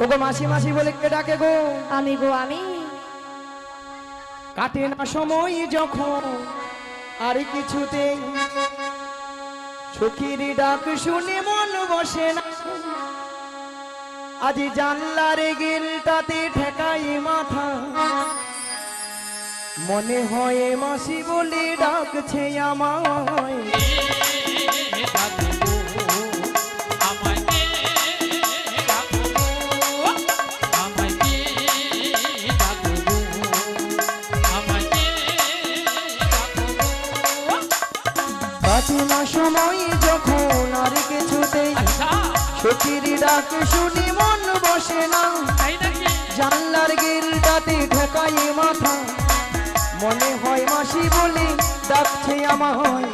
ওগো মাসি মাসি বলে কে ডাকে গো? আমি গো আমি। কাটে না সময় যখন আর কিছুতেই সখীর ডাক শুনে মন বসে না, আজ জানলার গিলটাতে ঠেকাই মাথা, মনে হয় মাসি বলে ডাকছে আমায়। কাটে না সময় যখন আর কিছুতেই সখীর ডাক শুনি মন বসে না, জানলার গিলটাতে ঠেকাই মাথা, মনে হয় মাসি বলে ডাকছে আমায়।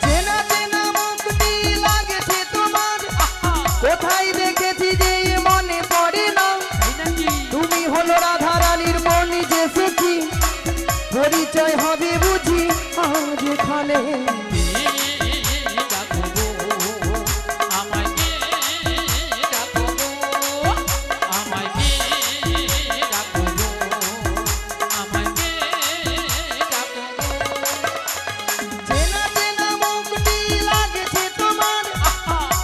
চেনা চেনা মুখটি লাগছে তোমার, কোথায় দেখেছি যে মনে পড়ে না, তুমি হলো রাধা রানীর মনি যে সখী, পরিচয় হবে বুঝি আজ এখানে। চেনা চেনা মুখটি লাগছে তোমার,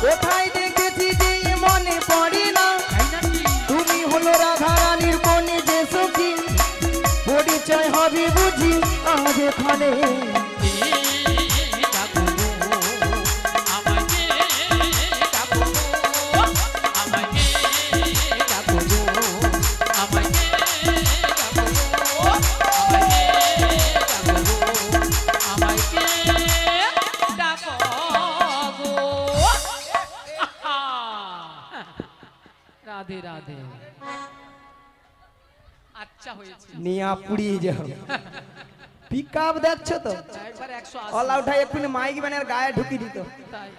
কোথায় দেখেছি যে মনে পড়ে না, তুমি হলো রাধা রানীর মনি যে সখী, পরিচয় হবে বুঝি আজ এখানে। রাধে রাধে। আচ্ছা হয়েছে, নিয়া পুড়িয়ে যাও। পিক আপ দেখছো তো, একবার 180 অল আউট হয় এক্ষুনি মাইক ব্যানের গায়ে ঢুকিয়ে দিত। তাই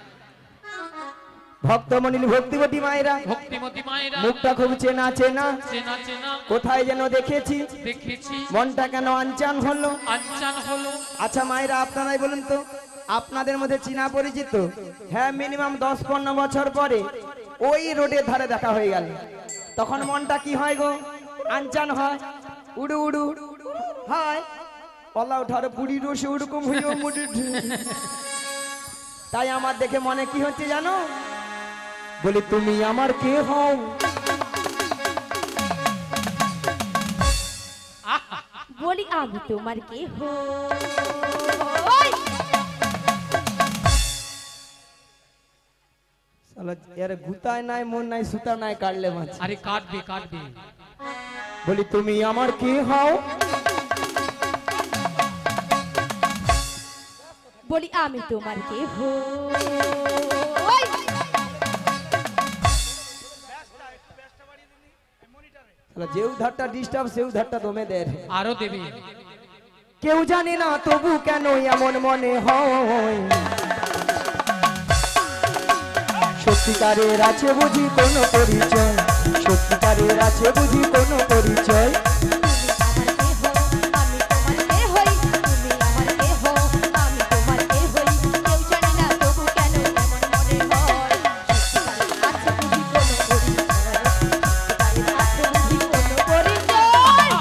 ভক্তমণি ভক্তিবতী মায়েরা, ভক্তিমতী মায়েরা, মুখটা খুব চেনা চেনা, চেনা চেনা কোথায় যেন দেখেছি, দেখেছি, মনটা কেন আনচান হলো। আনচান হলো। আচ্ছা মায়েরা, আপনারাই বলুন তো, আপনাদের মধ্যে চীনা পরিচিত? হ্যাঁ, মিনিমাম 10-15 বছর পরে ওই রোডের ধারে দেখা হয়ে গেল, তখন মনটা কি হয় গো? আনচান হয়, উড়ু উড়ু হয়, পলা উঠার বুড়ি রসে ওরকম হইও মুড়ি। তাই আমার দেখে মনে কি হচ্ছে জানো? বলি তুমি আমার কে হও? বলি আমি তোমার কে হো? শালা এর গুতায় নাই, মন নাই, সুতা নাই, কাটলে মাছ। আরে কাটবে কাটবে। বলি তুমি আমার কে হও? বলি আমি তোমার কে হো? শালা যে উধারটা ডিস্টার্ব সে উধারটা দমে দেয়। আরো দেবে। কেউ জানে না তবু কেন এমন মনে হয়, সত্যিকারের আছে বুঝি কোনো পরিচয়, সত্যিকারের আছে বুঝি কোনো পরিচয়।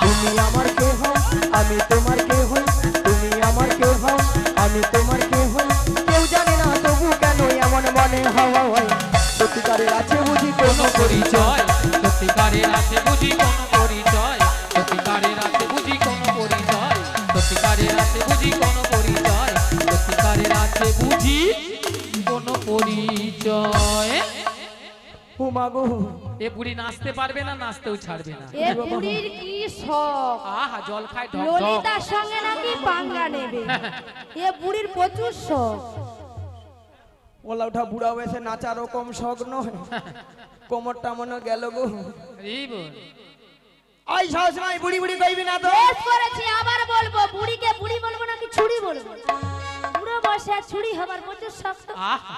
তুমি আমার কে হও? আমি তোমার কে হই? তুমি আমার কে হও? আমি তোমার কে হই? কেউ জানে না তবু কেন এমন মনে হয়, সত্যিকারের আছে বুঝি কোনো পরিচয়, সত্যিকারের আছে বুঝি কোনো পরিচয়, সত্যিকারের আছে বুঝি কোনো পরিচয়, সত্যিকারের আছে বুঝি কোনো পরিচয়, সত্যিকারের আছে বুঝি কোনো পরিচয়। হুমাগো এ বুড়ি নাচতে পারবে না, নাচতেও ছাড়বে না। এ বুড়ির কি শখ, আহা জল খায় ঢক ঢক। ললিতার সঙ্গে নাকি পাঙ্গা নেবে। এ বুড়ির প্রচুর শখ। ওলা উঠা বুড়া বয়সে নাচারও কম শখ নয়, কোমরটা মনে গেল গো। এই বল। ওই সাহস নাই, বুড়ি বুড়ি কইবি না তো। বেশ করেছি, আবার বলবো। বুড়িকে বুড়ি বলবো নাকি ছুরি বলবো? বুড়ো বয়সে আর ছুরি হবার প্রচুর শখ তো। আহা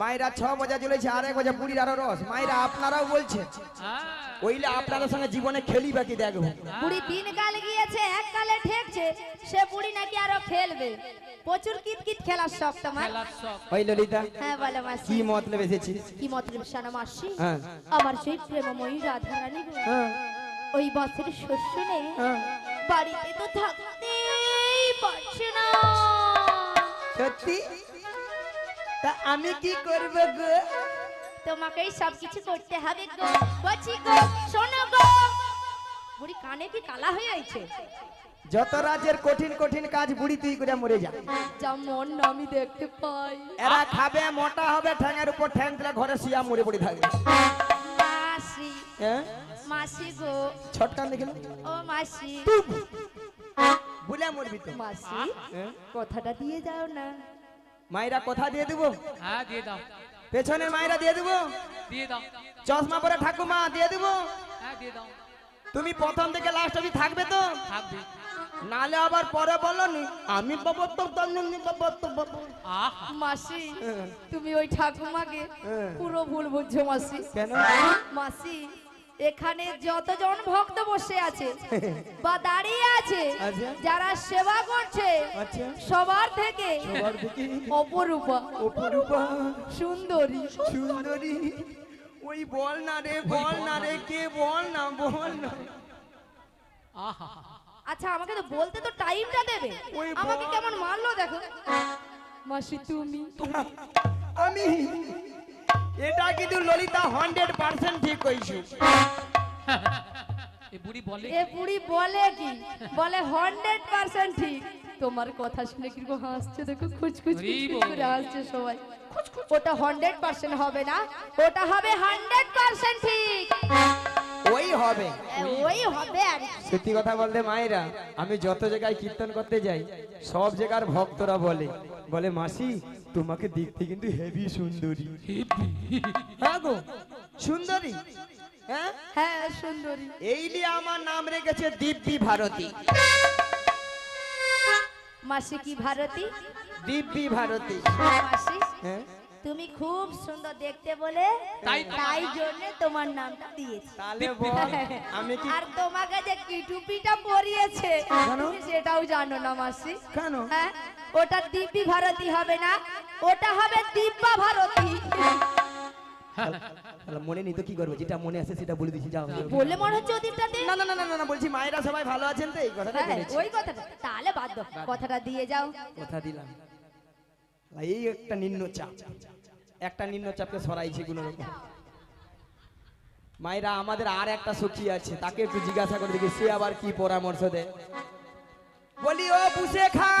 মায়েরা 6 বজা জ্বলেছে, আর 1 বজা বুড়ির আরো রস। মায়েরা আপনারাও বলছেন, হ্যাঁ, ওইলে আপনাদের সঙ্গে জীবনে খেলি বাকি দেখবো। বুড়ি 3 কাল গিয়েছে, 1 কালে ঠেকছে, সে বুড়ি নাকি আরো খেলবে। প্রচুর কিতকিত খেলার শখ তোমার। খেলার শখ। ওই ললিতা, হ্যাঁ বলো মাসি। কি মতলব এসেছিস? কি মতলব শোনো মাসি? হ্যাঁ আমার সেই প্রেমময়ী রাধারানী গো, হ্যাঁ ওই বছর শস্য নেই, হ্যাঁ। বাড়িতে তো থাকতেই পারছে না। সত্যি? তা আমি কি করব গো? তোমাকেই সবকিছু করতে হবে গো। বলছি গো, শোনো গো। বুড়ি কানে কি কালা হয়ে আইছে? যত রাজ্যের কঠিন কঠিন কাজ বুড়ি তুই করে মরে যা। যেমন আমি দেখতে পাই। এরা খাবে, মোটা হবে, ঠ্যাঙের উপর ঠ্যাং দিলে ঘরে শুয়া মরে পড়ে থাকবে। মাসি, হ্যাঁ মাসি গো, ছটকান দেখিল ও মাসি। বুলে মরবি তো। মাসি, হ্যাঁ? কথাটা দিয়ে যাও না। মায়েরা কথা দিয়ে দেবো, হ্যাঁ দিয়ে দাও, পেছনের মায়েরা দিয়ে দেবো, দিয়ে দাও, চশমা পরে ঠাকুমা দিয়ে দেবো। হ্যাঁ দিয়ে দাও, তুমি প্রথম থেকে লাস্ট অবধি থাকবে তো? থাকবে। নালে আবার পরে বলো নি আমি বাবা তো তন্নি বাবা তো বাবা। আহা, মাসি, হ্যাঁ। তুমি ওই ঠাকুমাকে হ্যাঁ। পুরো ভুল বুঝছো মাসি। কেন? মাসি, এখানে যতজন ভক্ত বসে আছে বা দাঁড়িয়ে আছে, আচ্ছা। যারা সেবা করছে, আচ্ছা। সবার থেকে সবার দেখি অপরূপা, অপরূপা সুন্দরী, সুন্দরী। ওই বল না রে, বল না রে, কে বল না, বল না। আহা, আচ্ছা আমাকে তো বলতে তো টাইমটা দেবে। ওই আমাকে বল। কেমন মারলো দেখো। মাসি তুমি, আমি এটা কিন্তু ললিতা 100% ঠিক কইছো। এ বুড়ি বলে এ বুড়ি বলে কি? বলে 100% ঠিক। তোমার কথা শুনে কিরকম হাসছে দেখো, খুচখুচ করে হাসছে সবাই। ওটা 100% হবে না, ওটা হবে 100% ঠিক। ওই হবে। ওই হবে আর কি। সত্যি কথা বলতে মায়েরা, আমি যত জায়গায় কীর্তন করতে যাই, সব জায়গার ভক্তরা বলে বলে মাসি তোমাকে দেখতে কিন্তু হেভি সুন্দরী। হ্যাঁ গো সুন্দরী। হ্যাঁ হ্যাঁ সুন্দরী। এই নিয়ে আমার নাম রেখেছে দিব্যি ভারতী। মাসি কি ভারতী? দিব্যি ভারতী। মাসি হ্যাঁ তুমি খুব সুন্দর দেখতে বলে তাই জন্য তোমার নামটা দিয়েছি। তাহলে বল আমি কি আর তোমাকে যে কি টুপিটা পরিয়েছে কেন? তুমি সেটাও জানো না মাসি। কেন? হ্যাঁ, ওটা দিব্যি ভারতী হবে না, ওটা হবে দিব্যা ভারতী। তাহলে মনে নেই তো কি করবো, যেটা মনে আছে সেটা বলে দিচ্ছি। যাও বলে মনে হচ্ছে ওদিকটাতে। না না না না না বলছি মায়েরা সবাই ভালো আছেন তো, এই কথাটা হ্যাঁ, বলেছি। ওই কথাটা তাহলে বাদ দাও, কথাটা দিয়ে যাও। কথা দিলাম। এই একটা নিম্ন চাপ, একটা নিম্ন চাপকে সরাইছে কোনো রকম। মায়েরা আমাদের আর একটা সখী আছে, তাকে একটু জিজ্ঞাসা করে দেখি সে আবার কি পরামর্শ দেয়। বলি ও বুসে খা।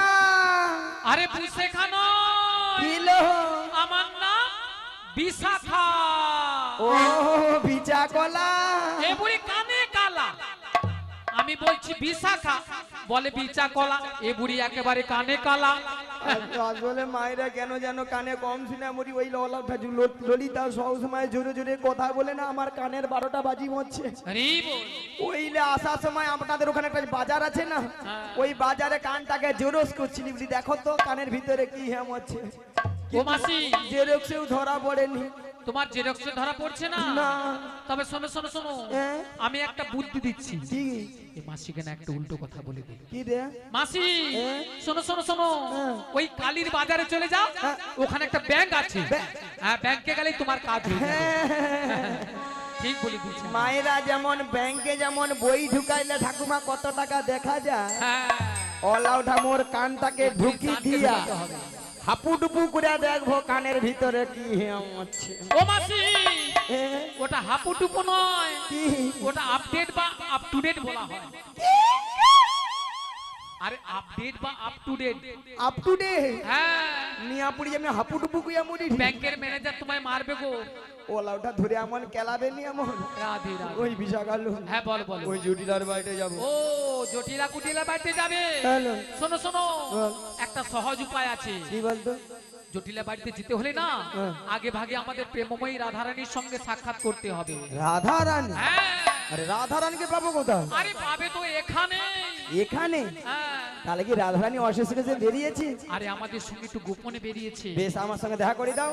আরে বুঝে খানো, কিলো আমার নাম বিশাখা। ও ভিজা কলা। এ বুড়ি কানে কালা, আমি বলছি বিশাখা, বলে বিচা কলা। এ বুড়ি একেবারে কানে কালা। আসলে মায়েরা কেন যেন কানে কম শুনে মরি। ওই ললিতা সবসময় জোরে জোরে কথা বলে না, আমার কানের 12টা বাজি মরছে। আরে বল, ওইলে আসার সময় আপনাদের ওখানে একটা বাজার আছে না, ওই বাজারে কানটাকে জেরক্স করছিলি বলি, দেখো তো কানের ভিতরে কি হ্যাম হচ্ছে। ও মাসি, জেরক্সেও ধরা পড়েনি। তোমার জেরক্সে ধরা পড়ছে না? না। তবে শোনো শোনো শোনো, হ্যাঁ? আমি একটা বুদ্ধি দিচ্ছি। কি এই মাসিকে না একটা উল্টো কথা বলে দিই। কি রে? মাসি হ্যাঁ? শোনো শোনো শোনো, হ্যাঁ। ওই কালীর বাজারে চলে যাও, হ্যাঁ। ওখানে একটা ব্যাংক আছে। হ্যাঁ, ব্যাংকে গেলেই তোমার কাজ হয়ে যাবে। হ্যাঁ। ঠিক বলে দিচ্ছি। মায়েরা যেমন ব্যাংকে যেমন বই ঢুকাইলে ঠাকুমা কত টাকা দেখা যায়, হ্যাঁ, অলাউঠা মোর কানটাকে ঢুকি দিয়া হাপুডুপু করে দেখবো কানের ভিতরে কি হ্যাম হচ্ছে। ও মাসি, এ, ওটা হাপুটুপু নয়, কি ওটা আপডেট বা আপ টু ডেট বলা হয়। আরে আপডেট বা up to date. Up to day হ্যাঁ, নিয়াপুরি যেমন হাপুডুপু কুয়া মুড়ি ব্যাংকের ম্যানেজার তোমায় মারবে গো। ওলাউটা ধরে এমন কেলাবে নি এমন। রাধে রাধে। ওই বিশাখালু হ্যাঁ বল বল। ওই জটিলার বাড়িতে যাবো। ও জটিলা কুটিলা বাড়িতে যাবে? হ্যালো। শোনো শোনো, বল। একটা সহজ উপায় আছে। কি বলতো? জটিলা বাড়িতে যেতে হলে না, হ্যাঁ। আগে ভাগে আমাদের প্রেমময়ী রাধারানীর সঙ্গে সাক্ষাৎ করতে হবে। রাধা রানী? হ্যাঁ, আরে রাধা রানীকে পাবো কোথায়? আরে পাবে তো এখানে। এখানে? হ্যাঁ, তাহলে কি রাধা রানী অশেষ বেরিয়েছে? আরে আমাদের সঙ্গে একটু গোপনে বেরিয়েছে। বেশ আমার সঙ্গে দেখা করে দাও।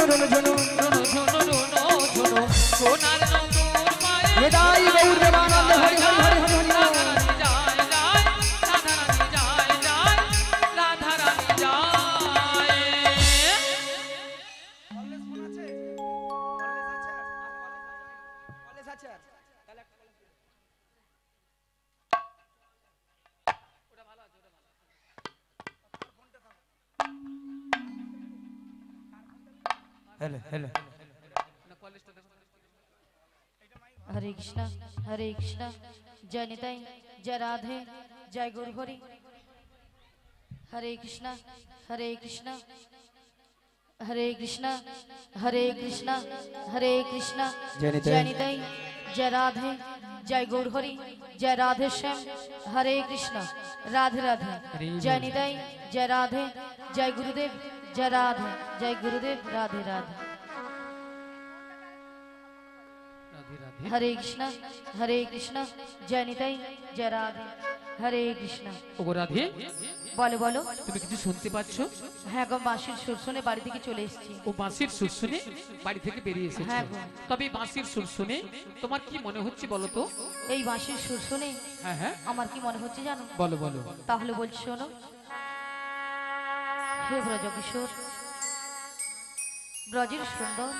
রুনু ঝুনু রুনু ঝুনু রুনু ঝুনু সোনার নূপুর মায়ে নিতাই গৌর দেবানন্দ হরি হরি হরি হরি হরি রাধা রানী যায় যায় রাধা রানী যায় যায় রাধা রানী যায় हेलो हेलो हरे कृष्णा जय निताई जय राधे जय गुरु हरि हरे कृष्णा हरे कृष्णा हरे कृष्णा हरे कृष्णा हरे कृष्णा जय निताई जय राधे जय गुरु हरि जय राधे श्याम हरे कृष्णा राधे राधे जय निताई जय राधे जय गुरुदेव जय राधे जय गुरुदेव राधे राधे हरे कृष्णा जय निताई जय राधे हरे कृष्णा ওগো রাধে बोलो बोलो তুমি কিছু শুনতে পাচ্ছো? হ্যাঁ গো বাঁশির সুর শুনে বাড়ি থেকে চলে এসেছি ও বাঁশির সুর শুনে বাড়ি থেকে বেরিয়ে এসেছে। হ্যাঁ গো। তবে এই বাঁশির সুর শুনে তোমার কি মনে হচ্ছে বলো তো? এই বাঁশির সুর শুনে হ্যাঁ হ্যাঁ আমার কি মনে হচ্ছে জানো? বলো বলো। তাহলে বলছি শোনো। হে ব্রজ কিশোর ব্রজের সুন্দর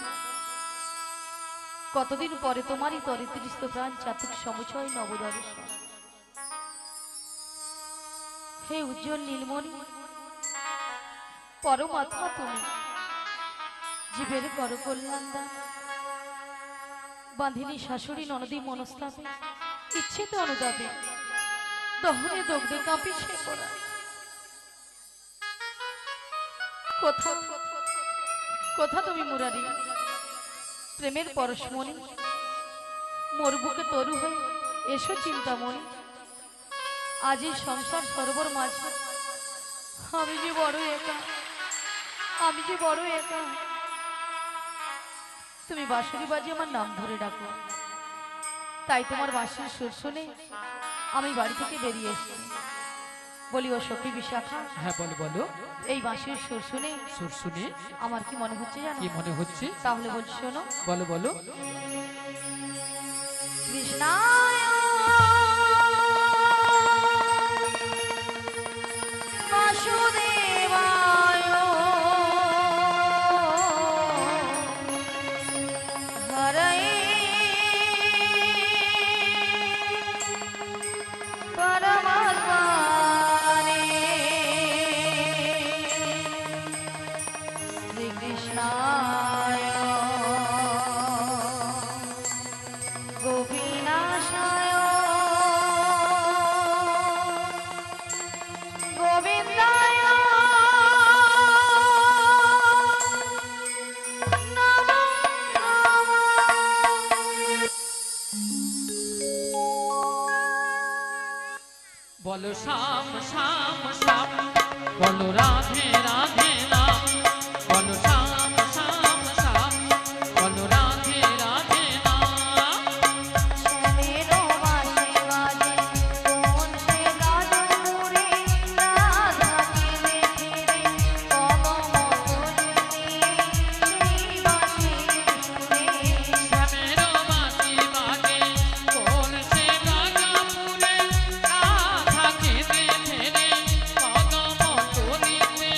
কতদিন পরে তোমারই তরিতৃষ্ট প্রাণ চাতুক সমুচয় নবদর্শন। হে উজ্জ্বল নীলমণি পরমাত্মা তুমি জীবের বড় কল্যাণদান বাঁধিনী শাশুড়ি ননদী মনস্তাপে ইচ্ছে তো অনুতাপে দহনে দগ্ধে কাঁপি সে করা কোথা কোথা তুমি মুরারি প্রেমের পরশমণি মোর বুকে তরু হয়ে এসো চিন্তামণি আজ এই সংসার সরোবর মাঝে আমি যে বড় একা তুমি বাঁশরি বাজে আমার নাম ধরে ডাকো তাই তোমার বাঁশির সুর শুনে আমি বাড়ি থেকে বেরিয়ে এসেছি বলি ও সখী বিশাখা হ্যাঁ বলো বলো। এই বাঁশির সুর শুনে আমার কি মনে হচ্ছে জানো? কি মনে হচ্ছে? তাহলে বলছি শোনো। বলো বলো। কৃষ্ণায় কৃষ্ণায় গোপীনাশায় গোবিন্দায় নমো বলো শ্যাম শ্যাম শ্যাম, বলো রাধে রাধে রাম, বলো শ্যাম শ্যাম শ্যাম, বলো রাধে রাধে রাম। শ্যামেরো বাঁশি বাজে কোন সে গাজপুরে, রাধাকে দেখে রে কদম তুলতে সেই বাঁশির সুরে। শ্যামেরো বাঁশি বাজে কোন সে গাজপুরে, রাধাকে দেখে রে কদম তুলিতে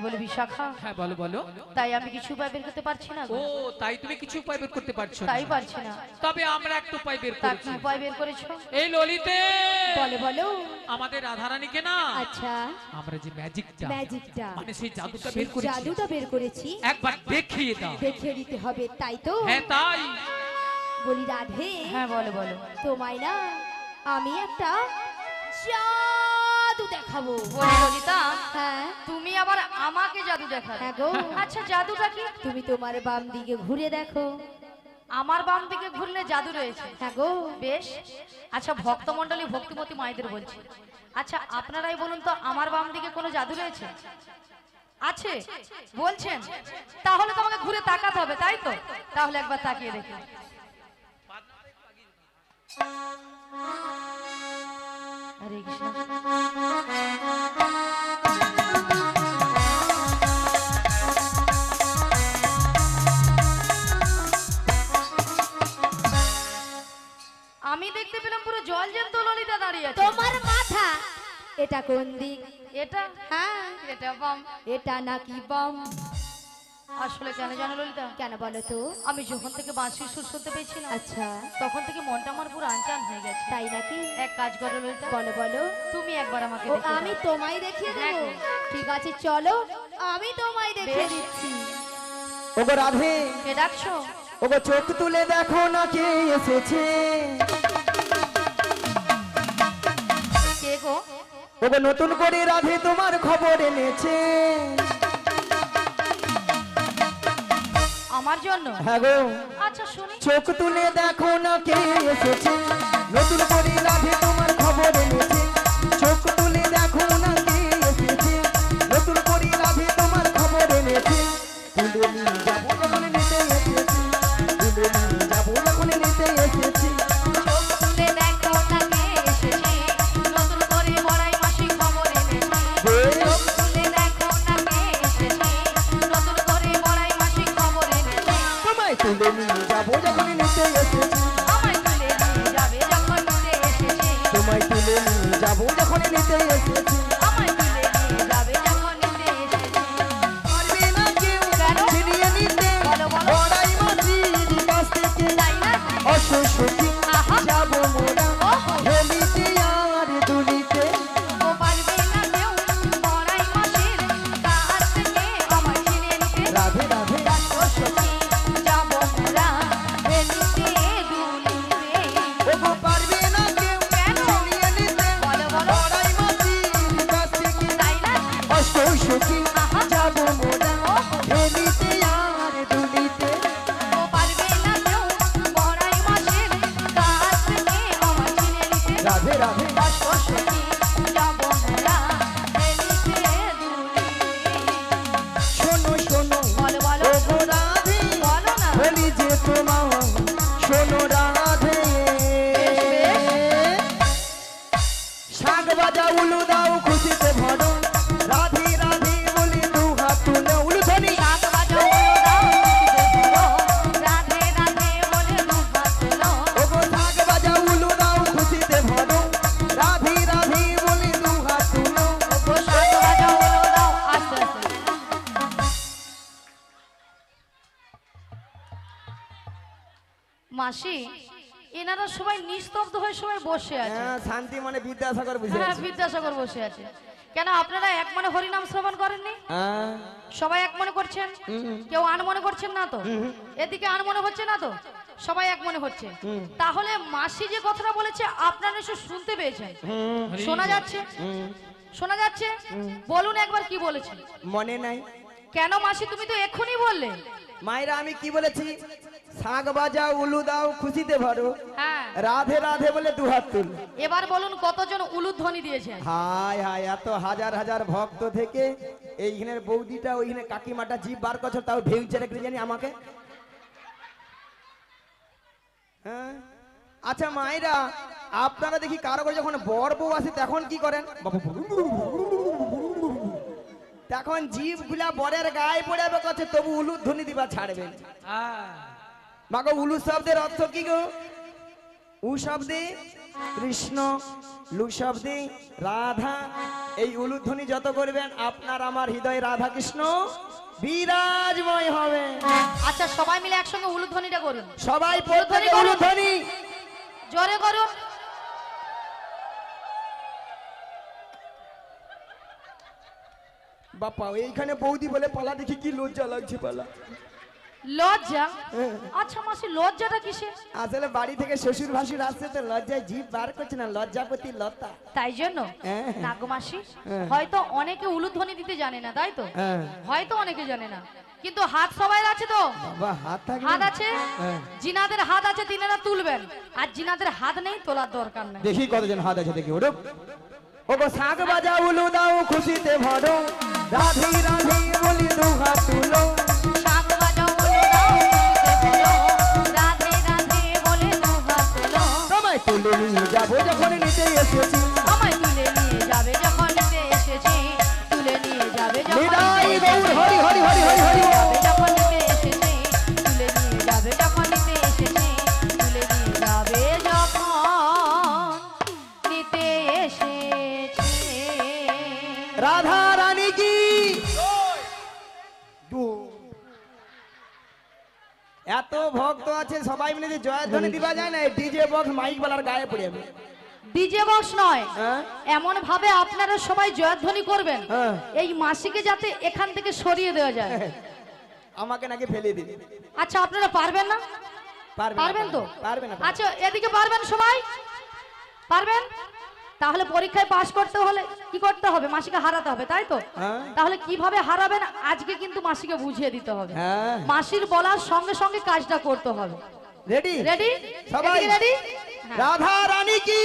বলে বিশাখা, হ্যাঁ বলো বলো। তাই আমি কিছু উপায় বের করতে পারছি না ও গো। তাই তুমি কিছু উপায় বের করতে পারছো না? তাই পারছি না। তবে আমরা একটু উপায় বের তা কি করেছি। উপায় বের করেছো? এই ললিতে বলো বলো। আমাদের রাধারানীকে না আচ্ছা, আমরা যে ম্যাজিকটা ম্যাজিকটা, মানে সেই জাদুটা সেই বের করেছি, জাদুটা বের করেছি, একবার দেখিয়ে দাও। দেখিয়ে দিতে হবে, তাই তো? হ্যাঁ তাই। বলি রাধে, হ্যাঁ বলো বলো। তোমায় না আমি একটা জাদু দেখাবো। বলি ললিতা, হ্যাঁ তুমি আবার আমাকে জাদু দেখাবে? হ্যাঁ গো। আচ্ছা জাদুটা কি? তুমি তোমার বাম দিকে ঘুরে দেখো। আমার বাম দিকে ঘুরলে জাদু রয়েছে? হ্যাঁ গো। বেশ। আচ্ছা ভক্তমণ্ডলী ভক্তিমতী মায়েদের বলছি, আচ্ছা আপনারাই বলুন তো আমার বাম দিকে কোনো জাদু রয়েছে? আছে বলছেন? তাহলে তোমাকে ঘুরে তাকাতে হবে, তাই তো? তাহলে একবার তাকিয়ে দেখি। হরে কৃষ্ণ। আমি দেখতে পেলাম পুরো জল জ্যান্ত ললিতা দাঁড়িয়ে আছে। তোমার মাথা এটা কোন দিক? এটা হ্যাঁ, এটা বাম। এটা নাকি বাম? আসলে কেন জানো ললিতা, কেন বলো তো? আমি যখন থেকে বাঁশির সুর শুনতে পেয়েছিলাম আচ্ছা, তখন থেকে মনটা আমার পুরো আনচান হয়ে গেছে। তাই নাকি? এক কাজ করো ললিতা, বলো বলো। তুমি একবার আমাকে ও, দেখিয়ে আমি দাও। তোমায় দেখিয়ে হ্যাঁ দেবো। গো। ঠিক আছে চলো, আমি তোমায় দেখিয়ে বেশ। দিচ্ছি। ওগো রাধে, কে ডাকছো? ওগো চোখ তুলে দেখো না কে এসেছে। কে গো? ওগো নতুন করে রাধে তোমার খবর এনেছে। আমার জন্য? হ্যাঁ গো, আচ্ছা শুনি। চোখ তুলে দেখো না কে এসেছে, নতুন করে রাধে তোমার খবর এনেছে। চোখ তুলে দেখো না কে এসেছে, নতুন করে রাধে তোমার খবর এনেছে। তুলে নিয়ে যাবো যখন নিতে এসেছি, তুলে নিয়ে যাবো যখন নিতে এসেছি। চোখ তুলে দেখো না কে এসেছে, নতুন করে বড়াই মাসি খবর এনেছে। চোখ তুলে দেখো না কে এসেছে, নতুন করে বড়াই মাসি খবর এনেছে। তোমায় তুলে নিয়ে যাবো যখন নিতে এসেছি, আমায় তুলে নিয়ে যাবে যখন নিতে এসেছে। তোমায় তুলে নিয়ে যাবো যখন নিতে এসেছি। আমায় তুলে নিয়ে যাবে যখন নিতে এসেছে। পারবে না কেউ কেন? ছিনিয়ে নিতে বলো, বলো। বড়াই মাঝির কাছ থেকে। তাই না? অসুখী আহা। যাবো মোরা ওহো। হেলিতে আর দুলিতে। ও পারবে না কেউ বড়াই মাসির কাছ থেকে আমায় ছিনিয়ে নিতে। রাধে রাধে ও সখী যাবো মোরা হেলিতে দুলিতে। ওগো পারবে না কেউ কেন? ছিনিয়ে নিতে বলো, বলো। বড়াই মাঝির কাছ থেকে। তাই না? অসুখী আহা। যাবো মোরা ওহো। হেলিতে আর দুলিতে। ও পারবে না কেউ বড়াই মাসির কাছ থেকে আমায় ছিনিয়ে নিতে। রাধে রাধে ও সখী যাবো মোরা হেলিতে দুলিতে। শোনো শোনো বলো, বলো। ওগো রাধে বলো না। বলি যে তোমার শোনো রাধে। শাক বাজা উলু দাও খুশিতে ভরো, রাধে রাধে বলি দু হাত তুলে উলু ধনি। শাক বাজাও বলো দাও খুশিতে ভরো, রাধে রাধে বলে দুহাত তোলো। ওগো শাক বাজা উলু দাও খুশিতে ভরো, রাধে রাধে বলি দু হাত তুলো। ও শাক বাজাও বলো দাও আস্তে আস্তে। মাসি, এনারা সবাই নিস্তব্ধ হয়ে সবাই বসে আছে। হ্যাঁ, শান্তি মানে বিদ্যাসাগর বুঝে হ্যাঁ আছে। বিদ্যাসাগর বসে আছে। কেন আপনারা এক মনে হরিনাম শ্রবণ করেননি? হ্যাঁ, সবাই এক মনে করছেন? কেউ আন মনে করছেন না তো? এদিকে আন মনে হচ্ছে না তো? সবাই এক মনে হচ্ছে। তাহলে মাসি যে কথাটা বলেছে আপনারা নিশ্চয় শুনতে পেয়েছেন। শোনা যাচ্ছে? শোনা যাচ্ছে? বলুন একবার কি বলেছে। মনে নাই কেন মাসি, তুমি তো এক্ষুনি বললে। মায়েরা আমি কি বলেছি? শাক বাজা উলু দাও খুশিতে ভরো, হ্যাঁ, রাধে রাধে বলে দু হাত তুল। এবার বলুন কতজন উলুধ্বনি দিয়েছেন? হায় হায়, এত হাজার হাজার ভক্ত থেকে এইখানের বৌদিটা ওইখানে কাকিমাটা জিভ বার করছে, তাও ভেউচে রেখে জানি আমাকে। হ্যাঁ, আচ্ছা মায়েরা, আপনারা দেখি কারো করে যখন বর বউ আসে তখন কি করেন? তখন জিভ গুলা বরের গায়ে পড়ে যাবে করছে, তবু উলু ধ্বনি দিবা ছাড়বেন। মাগো উলু শব্দের অর্থ কি গো? উ শব্দে কৃষ্ণ, লু শব্দে রাধা, এই উলুধ্বনি যত করবেন আপনার আমার হৃদয় রাধা কৃষ্ণ বিরাজময় হবে। আচ্ছা সবাই মিলে একসঙ্গে উলুধ্বনিটা করুন, সবাই প্রত্যেকে উলুধ্বনি জোরে করুন। বাপা এইখানে বৌদি বলে পালা, দেখি কি লজ্জা লাগছে পালা। লজ্জা? হ্যাঁ। আচ্ছা মাসি লজ্জাটা কিসে? আসলে বাড়ি থেকে শ্বশুর ভাসুর আসছে তো লজ্জায় জিভ বার করছে না, লজ্জাপতি লতা। তাই জন্য হ্যাঁ। না গো মাসি, হ্যাঁ। হয়তো অনেকে উলুধ্বনি দিতে জানে না, তাই তো? হ্যাঁ। হয়তো অনেকে জানে না, কিন্তু হাত সবাই আছে তো? বাবা হাত থাকে হাত আছে? হ্যাঁ। জিনাদের হাত আছে তিনারা তুলবেন, আর জিনাদের হাত নেই তোলার দরকার নেই। দেখি কতজন হাত আছে দেখি। ওরে ওগো শাক বাজা উলু দাও খুশিতে ভরো, রাধে রাধে বলি দু হাত তুলো। শাক বাজাও উলু দাও খুশিতে ভরো, রাধে রাধে বলে দু হাত তোলো। তোমায় তুলে নিয়ে যাবো যখন নিতে এসেছি, আমায় তুলে নিয়ে যাবে যখন নিতে এসেছি, তুলে নিয়ে যাবে যখন নিতাই নিতে গৌর হরি হরি হরি হরি হরি বল। যাবে যখন নিতে এসেছি, তুলে নিয়ে যাবে যখন নিতে এসেছি, তুলে নিয়ে যাবে যখন নিতে এসেছি। রাধা রানী কি এত ভক্ত আছে, সবাই মিলে যে জয়ধ্বনি দিবা যায় না, ডিজে বক্স মাইক বালার গায়ে পড়ে যাবে। ডিজে বক্স নয়, হ্যাঁ? এমন ভাবে আপনারা সবাই জয়ধ্বনি করবেন হ্যাঁ। এই মাসিকে যাতে এখান থেকে সরিয়ে দেওয়া যায়। আমাকে নাকি ফেলে দিবে। আচ্ছা আপনারা পারবেন না? পারবেন তো? পারবে না। আচ্ছা এদিকে পারবেন সবাই? পারবেন? তাহলে পরীক্ষায় পাশ করতে হলে কি করতে হবে? মাসিকে হারাতে হবে, তাই তো? হ্যাঁ। তাহলে কিভাবে হারাবেন আজকে কিন্তু মাসিকে বুঝিয়ে দিতে হবে। হ্যাঁ। মাসির বলার সঙ্গে সঙ্গে কাজটা করতে হবে। Ready ready? সবাই রেডি? রাধা রানী কি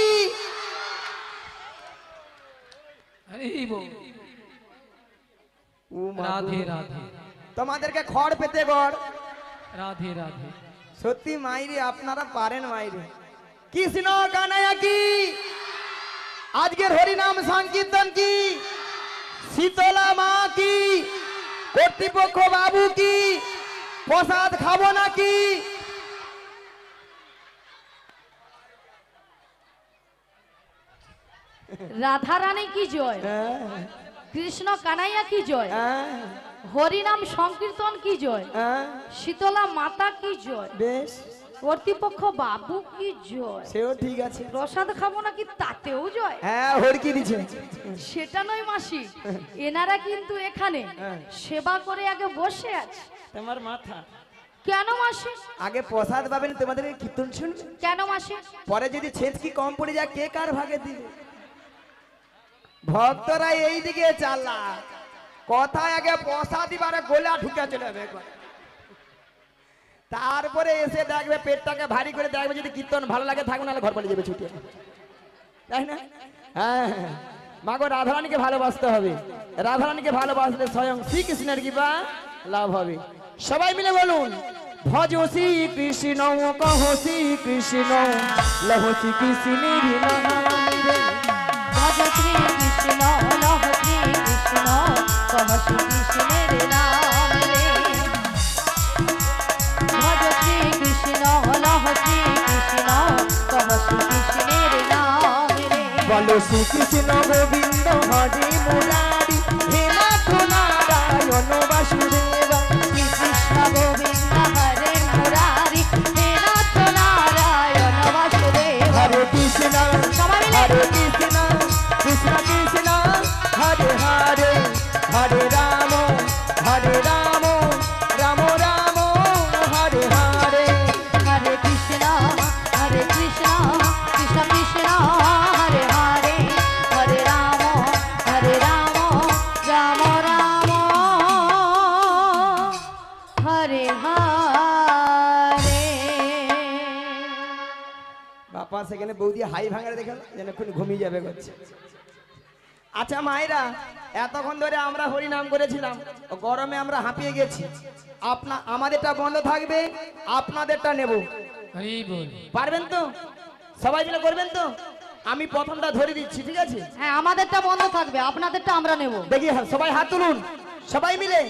হরি বল। ও মা গো। রাধে রাধে তোমাদেরকে খড় পেতে গড়। রাধে রাধে। সত্যি মাইরি আপনারা পারেন মাইরি। কৃষ্ণ কানাইয়া কি, আজকের হরিনাম সংকীর্তন কি, শীতলা মা কি, কর্তৃপক্ষ বাবু কি, প্রসাদ খাবো নাকি? রাধা রানী কি জয়, হ্যাঁ, কৃষ্ণ কানাইয়া কি জয়, হ্যাঁ, হরিনাম সংকীর্তন কি জয়, হ্যাঁ, শীতলা মাতা কি জয়, বেশ কর্তৃপক্ষ বাবু কি জয়, সেও ঠিক আছে। প্রসাদ খাবো নাকি তাতেও জয়। হ্যাঁ হরকি দিছে। সেটা নয় মাসি, এনারা কিন্তু এখানে হ্যাঁ। সেবা করে আগে বসে আছে। তোমার মাথা কেন মাসি? আগে প্রসাদ পাবেন, তোমাদের কীর্তন শুনবে, কেন মাসি? পরে যদি ছেঁচকি কম পড়ে যায় কে কার ভাগে দিবে? ভক্তরা এই দিকে চালা, কথায় আগে প্রসাদ দিবারে গোলা ঢুকে চলে যাবে একবার। তারপরে এসে দেখবে পেটটাকে ভারী করে দেখবে, যদি কীর্তন ভালো লাগে থাকবে, নাহলে ঘর পালিয়ে যাবে ছুটি, তাই না? হ্যাঁ মাগো রাধারানীকে ভালোবাসতে হবে, রাধারানীকে ভালোবাসলে স্বয়ং শ্রীকৃষ্ণের কৃপা লাভ হবে। সবাই মিলে বলুন, ভজ শ্রী কৃষ্ণ কহ শ্রী কৃষ্ণ লহ শ্রী কৃষ্ণের নাম রে। ভজ শ্রী কৃষ্ণ লহ শ্রী কৃষ্ণ কহ শ্রী কৃষ্ণের নাম রে। ভজ শ্রী কৃষ্ণ লহ শ্রী কৃষ্ণ কহ শ্রী কৃষ্ণের নাম রে। বলো শ্রীকৃষ্ণ গোবিন্দ হরে মুরারি হে নাথ নারায়ণ বাসুদেবা। কৃষ্ণ গোবিন্দ হরে মুরারি হে নাথ নারায়ণ বাসুদেব। হরে কৃষ্ণ সবাই মিলে। হরে কৃষ্ণ কৃষ্ণ কৃষ্ণ হরে হরে, হরে রাম রাম রাম হরে হরে। হরে কৃষ্ণ কৃষ্ণ কৃষ্ণ হরে হরে, হরে রাম রাম রাম হরে হরে। বাপা সেখানে বৌদি হাই ভাঙারে দেখে যেন এখন ঘুমিয়ে যাবে করছে। আচ্ছা মায়েরা, এতক্ষণ ধরে আমরা হরি নাম করেছিলাম, গরমে আমরা হাঁপিয়ে গেছি। আমাদেরটা বন্ধ থাকবে, আপনাদেরটা নেব, হরি বল। পারবেন তো? সবাই মিলে করবেন তো? আমি প্রথমটা ধরে দিচ্ছি, ঠিক আছে? হ্যাঁ আমাদেরটা বন্ধ থাকবে, আপনাদেরটা আমরা নেব। দেখি সবাই হাত তুলুন, সবাই মিলে